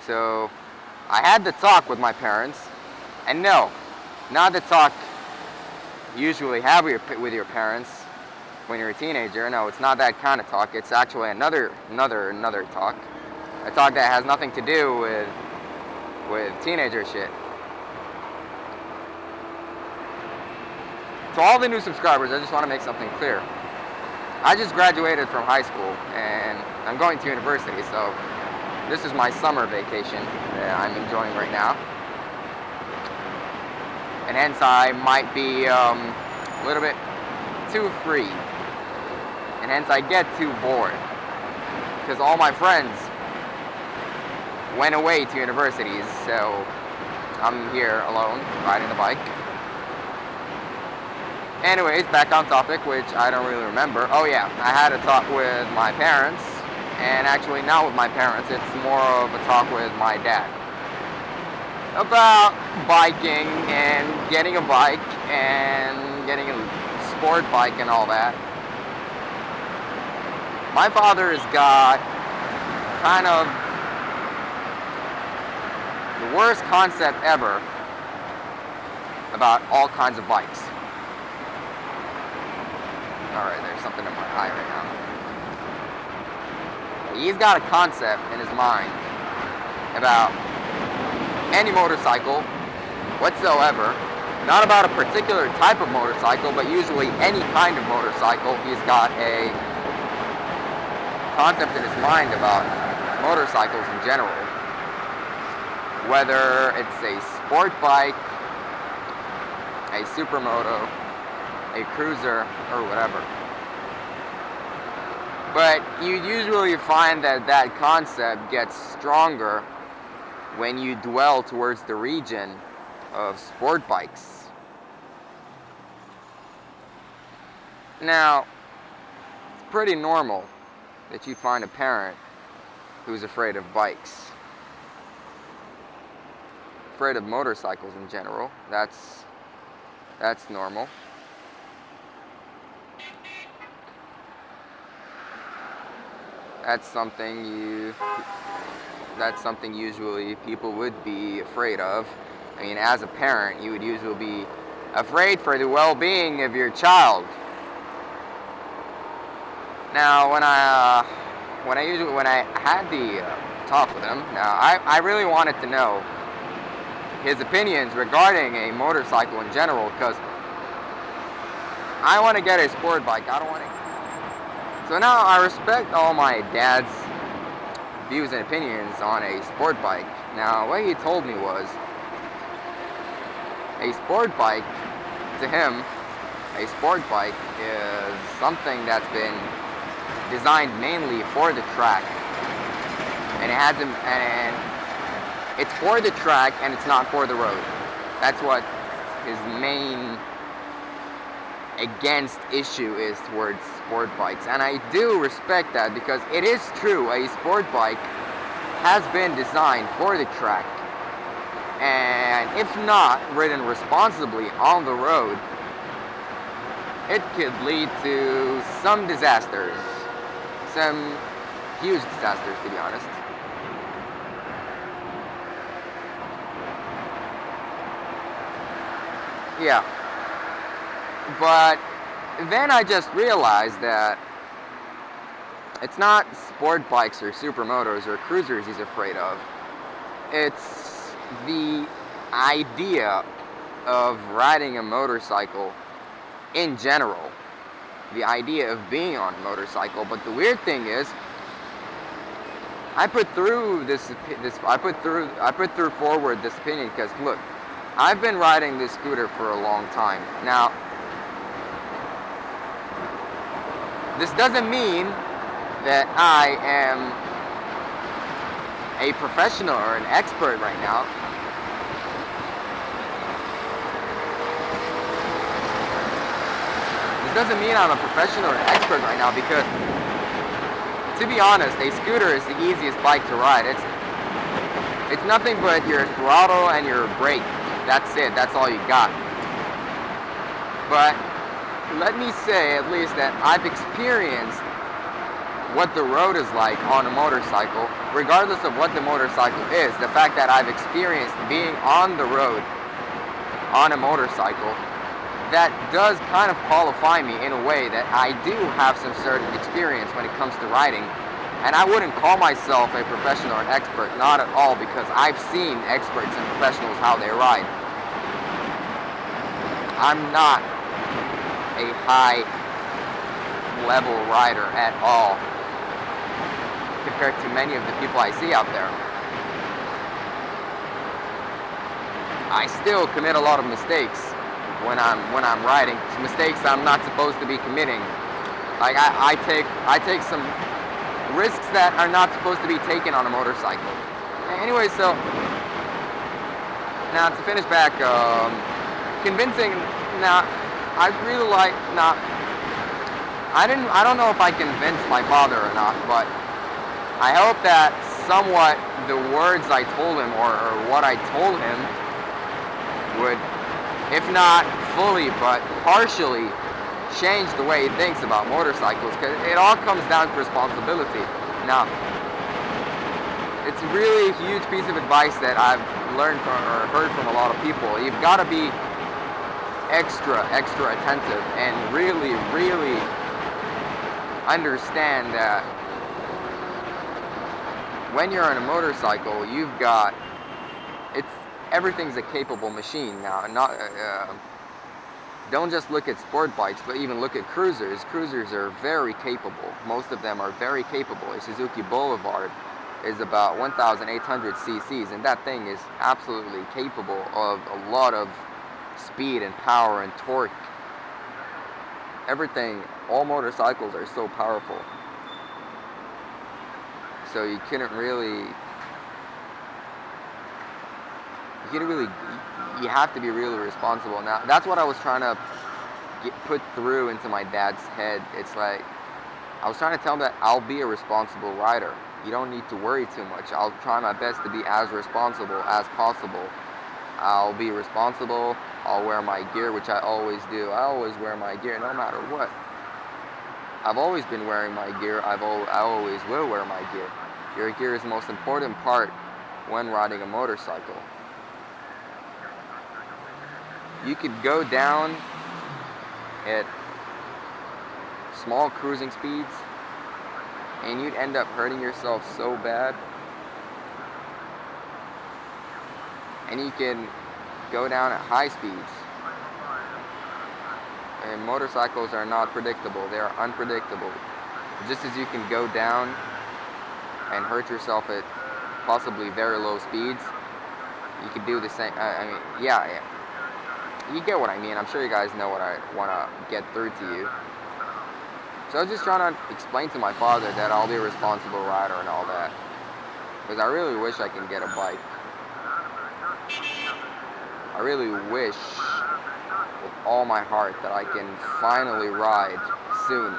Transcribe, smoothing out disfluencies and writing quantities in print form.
So I had the talk with my parents, and no, not the talk you usually have with your parents when you're a teenager. No, it's not that kind of talk. It's actually another talk, a talk that has nothing to do with teenager shit. To all the new subscribers, I just want to make something clear. I just graduated from high school and I'm going to university, so this is my summer vacation that I'm enjoying right now. And hence I might be a little bit too free. And hence I get too bored. Because all my friends went away to universities, so I'm here alone, riding the bike. Anyways, back on topic, which I don't really remember. Oh yeah, I had a talk with my parents, and actually not with my parents, it's more of a talk with my dad. About biking and getting a bike and getting a sport bike and all that. My father has got kind of the worst concept ever about all kinds of bikes. Alright, there's something in my eye right now. He's got a concept in his mind about any motorcycle whatsoever, not about a particular type of motorcycle, but usually any kind of motorcycle. He's got a concept in his mind about motorcycles in general, whether it's a sport bike, a supermoto, a cruiser, or whatever. But you usually find that that concept gets stronger when you dwell towards the region of sport bikes. Now, it's pretty normal that you find a parent who's afraid of bikes, afraid of motorcycles in general. That's normal. That's something usually people would be afraid of. I mean, as a parent, you would usually be afraid for the well-being of your child. Now, when I had the talk with him, now I really wanted to know his opinions regarding a motorcycle in general, because I want to get a sport bike. I don't want to. So now I respect all my dad's views and opinions on a sport bike. Now, what he told me was, a sport bike, to him, a sport bike is something that's been designed mainly for the track. And it's for the track and it's not for the road. That's what his main against issue is towards sport bikes. And I do respect that, because it is true, a sport bike has been designed for the track, and if not ridden responsibly on the road, it could lead to some disasters, some huge disasters, to be honest. Yeah. But then I just realized that it's not sport bikes or supermotos or cruisers he's afraid of. It's the idea of riding a motorcycle in general. The idea of being on a motorcycle. But the weird thing is, I put forward this opinion because, look, I've been riding this scooter for a long time. Now, this doesn't mean that I am a professional or an expert right now. This doesn't mean I'm a professional or an expert right now, because, to be honest, a scooter is the easiest bike to ride. It's nothing but your throttle and your brake. That's it. That's all you got. But let me say at least that I've experienced what the road is like on a motorcycle, regardless of what the motorcycle is. The fact that I've experienced being on the road on a motorcycle, that does kind of qualify me in a way that I do have some certain experience when it comes to riding. And I wouldn't call myself a professional or an expert, not at all, because I've seen experts and professionals how they ride. I'm not a high level rider at all compared to many of the people I see out there. I still commit a lot of mistakes when I'm riding. Mistakes I'm not supposed to be committing. Like I take some risks that are not supposed to be taken on a motorcycle. Anyway, so now to finish back, convincing. Now I really like not. I don't know if I convinced my father or not, but I hope that somewhat the words I told him or what I told him would, if not fully, but partially change the way he thinks about motorcycles, because it all comes down to responsibility. Now, it's really a huge piece of advice that I've learned from or heard from a lot of people. You've got to be extra attentive and really understand that when you're on a motorcycle, everything's a capable machine now. Don't just look at sport bikes, but even look at cruisers. Cruisers are very capable. Most of them are very capable. A Suzuki Boulevard is about 1,800 cc's, and that thing is absolutely capable of a lot of speed and power and torque. Everything, all motorcycles are so powerful. So you have to be really responsible. Now, that's what I was trying to put through into my dad's head. It's like, I was trying to tell him that I'll be a responsible rider. You don't need to worry too much. I'll try my best to be as responsible as possible. I'll be responsible. I'll wear my gear, which I always do. I always wear my gear no matter what. I've always been wearing my gear. I always will wear my gear. Your gear is the most important part when riding a motorcycle. You could go down at small cruising speeds and you'd end up hurting yourself so bad. And you can go down at high speeds. And motorcycles are not predictable. They are unpredictable. Just as you can go down and hurt yourself at possibly very low speeds, you can do the same. Yeah. You get what I mean. I'm sure you guys know what I want to get through to you. So I was just trying to explain to my father that I'll be a responsible rider and all that. Because I really wish I can get a bike. I really wish with all my heart that I can finally ride soon.